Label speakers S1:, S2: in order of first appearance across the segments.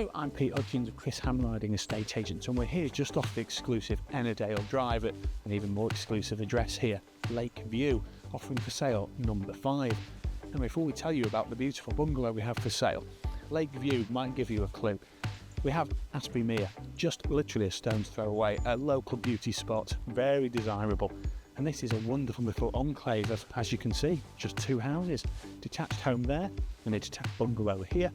S1: Hello, I'm Pete Hudgens of Chris Hamriding Estate Agents, and we're here just off the exclusive Ennerdale Drive at an even more exclusive address here, Lakeview, offering for sale number 5. And before we tell you about the beautiful bungalow we have for sale, Lakeview might give you a clue. We have Asprey Mere, just literally a stone's throw away, a local beauty spot, very desirable. And this is a wonderful little enclave of, as you can see, just 2 houses. Detached home there and a detached bungalow here.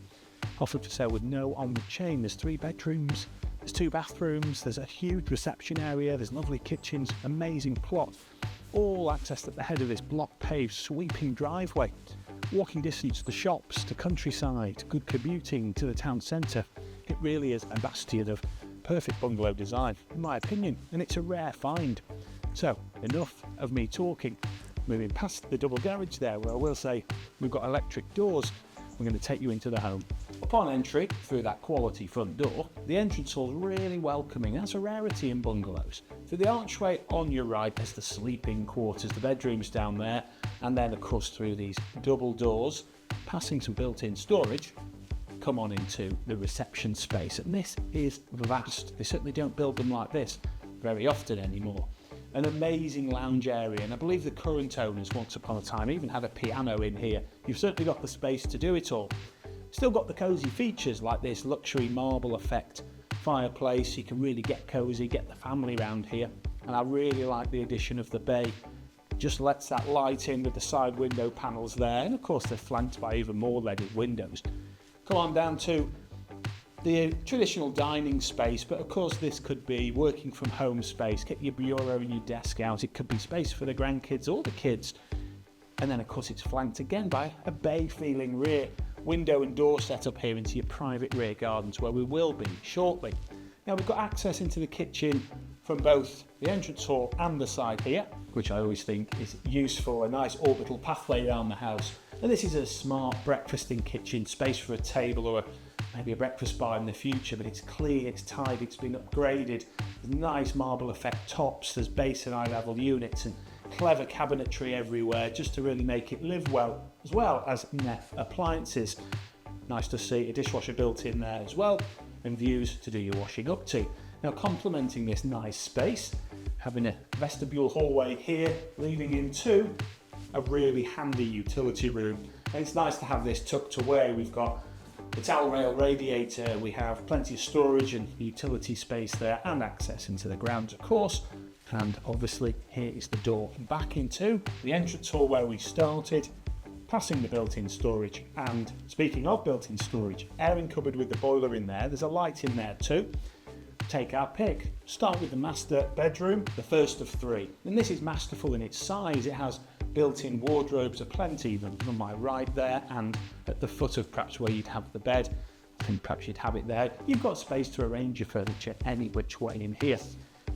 S1: Offered for sale with no onward chain. There's 3 bedrooms, there's 2 bathrooms, there's a huge reception area, there's lovely kitchens, amazing plot. All accessed at the head of this block paved sweeping driveway. Walking distance to the shops, to countryside, good commuting to the town centre. It really is a bastion of perfect bungalow design, in my opinion, and it's a rare find. So, enough of me talking. Moving past the double garage there, where I will say we've got electric doors, we're going to take you into the home. Upon entry through that quality front door, the entrance hall is really welcoming. That's a rarity in bungalows. Through the archway on your right, there's the sleeping quarters, the bedrooms down there, and then of course through these double doors, passing some built-in storage, come on into the reception space. And this is vast. They certainly don't build them like this very often anymore. An amazing lounge area, and I believe the current owners once upon a time even had a piano in here. You've certainly got the space to do it all. Still got the cosy features like this luxury marble effect fireplace. You can really get cosy, get the family around here. And I really like the addition of the bay. Just lets that light in with the side window panels there, and of course they're flanked by even more leaded windows. Come on down to the traditional dining space, but of course this could be working from home space. Get your bureau and your desk out. It could be space for the grandkids or the kids. And then of course it's flanked again by a bay feeling rear window and door set up here into your private rear gardens, where we will be shortly. Now we've got access into the kitchen from both the entrance hall and the side here, which I always think is useful, a nice orbital pathway around the house. And this is a smart breakfasting kitchen, space for a table or maybe a breakfast bar in the future, but it's clean, it's tidy, it's been upgraded. There's nice marble effect tops, there's base and eye level units and clever cabinetry everywhere just to really make it live well, as well as Neff appliances. Nice to see a dishwasher built in there as well, and views to do your washing up to. Now complementing this nice space, having a vestibule hallway here leading into a really handy utility room. And it's nice to have this tucked away. We've got the towel rail radiator, we have plenty of storage and utility space there, and access into the grounds of course. And obviously here is the door back into the entrance hall where we started, passing the built-in storage. And speaking of built-in storage, airing cupboard with the boiler in there, there's a light in there too. Take our pick. Start with the master bedroom, the first of 3. And this is masterful in its size. It has built-in wardrobes aplenty, even on my right there, and at the foot of perhaps where you'd have the bed. I think perhaps you'd have it there. You've got space to arrange your furniture any which way in here.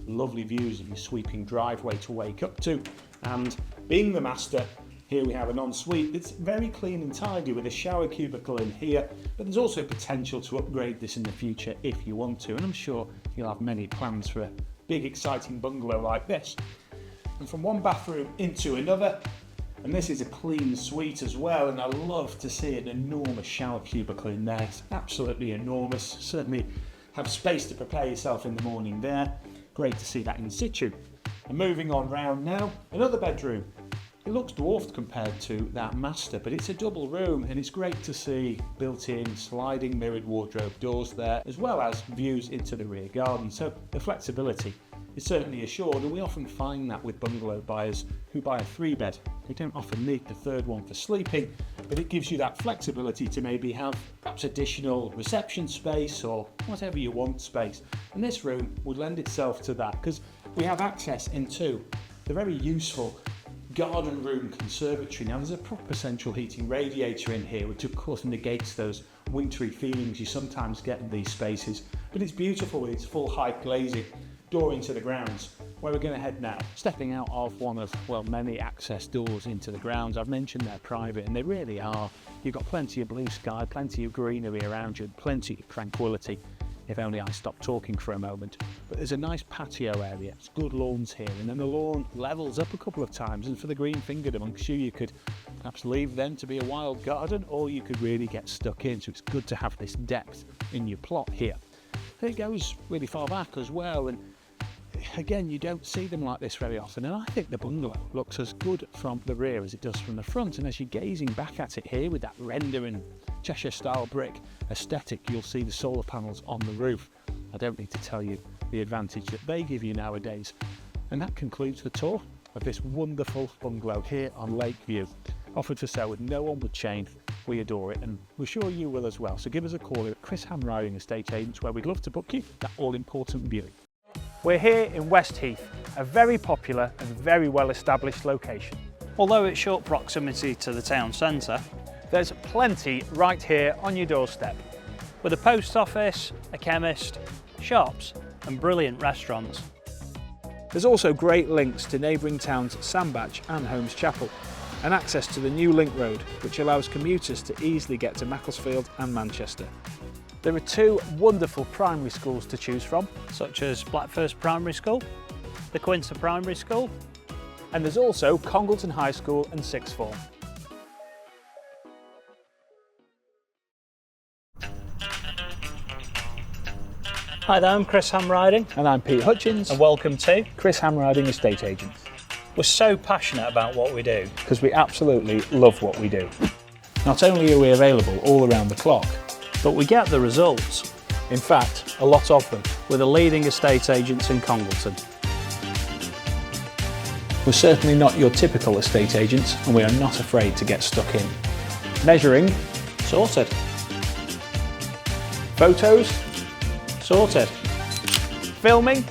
S1: Lovely views of your sweeping driveway to wake up to. And being the master, here we have an ensuite that's very clean and tidy with a shower cubicle in here, but there's also potential to upgrade this in the future if you want to, and I'm sure you'll have many plans for a big exciting bungalow like this. And from one bathroom into another, and this is a clean suite as well, and I love to see an enormous shower cubicle in there. It's absolutely enormous. Certainly have space to prepare yourself in the morning there. Great to see that in situ. And moving on round now, another bedroom. It looks dwarfed compared to that master, but it's a double room, and it's great to see built-in sliding mirrored wardrobe doors there, as well as views into the rear garden. So the flexibility is certainly assured, and we often find that with bungalow buyers who buy a 3-bed. They don't often need the 3rd one for sleeping, but it gives you that flexibility to maybe have perhaps additional reception space or whatever you want space. And this room would lend itself to that, because we have access into the very useful garden room conservatory. Now there's a proper central heating radiator in here, which of course negates those wintry feelings you sometimes get in these spaces, but it's beautiful with its full height glazing. Door into the grounds, where we're going to head now. Stepping out of one of, well, many access doors into the grounds. I've mentioned they're private, and they really are. You've got plenty of blue sky, plenty of greenery around you, plenty of tranquility if only I stopped talking for a moment. But there's a nice patio area, it's good lawns here, and then the lawn levels up a couple of times, and for the green fingered amongst you, you could perhaps leave them to be a wild garden, or you could really get stuck in, so it's good to have this depth in your plot here. It goes really far back as well, and again, you don't see them like this very often, and I think the bungalow looks as good from the rear as it does from the front, and as you're gazing back at it here with that render and Cheshire style brick aesthetic, you'll see the solar panels on the roof. I don't need to tell you the advantage that they give you nowadays. And that concludes the tour of this wonderful bungalow here on Lakeview, offered for sale with no onward chain. We adore it, and we're sure you will as well. So give us a call at Chris Hamriding Estate Agents, where we'd love to book you that all-important viewing.
S2: We're here in West Heath, a very popular and very well established location.
S3: Although it's short proximity to the town centre,
S2: There's plenty right here on your doorstep.
S3: with a post office, a chemist, shops and brilliant restaurants.
S2: There's also great links to neighbouring towns Sandbach and Holmes Chapel, and access to the new link road, which allows commuters to easily get to Macclesfield and Manchester. There are two wonderful primary schools to choose from,
S3: Such as Blackfirst Primary School, the Quincer Primary School.
S2: and there's also Congleton High School and Sixth Form.
S3: Hi there, I'm Chris Hamriding
S2: And I'm Pete Hutchins,
S3: and welcome to.
S2: Chris Hamriding Estate Agents,
S3: We're so passionate about what we do.
S2: because we absolutely love what we do. Not only are we available all around the clock,
S3: But we get the results.
S2: in fact, a lot of them.
S3: We're the leading estate agents in Congleton.
S2: We're certainly not your typical estate agents, and we are not afraid to get stuck in. Measuring,
S3: Sorted.
S2: photos,
S3: Sorted.
S2: filming.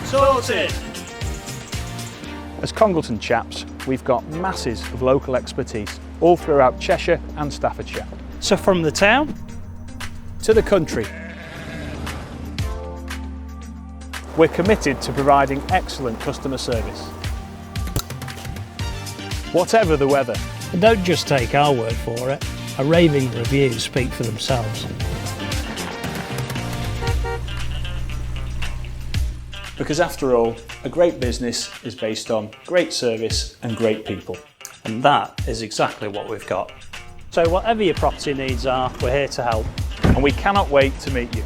S3: Sorted.
S2: As Congleton chaps, we've got masses of local expertise all throughout Cheshire and Staffordshire.
S3: So from the town,
S2: To the country. We're committed to providing excellent customer service. Whatever the weather.
S3: and don't just take our word for it. A raving reviews speak for themselves.
S2: Because after all, a great business is based on great service and great people.
S3: And that is exactly what we've got. So whatever your property needs are, we're here to help.
S2: And we cannot wait to meet you.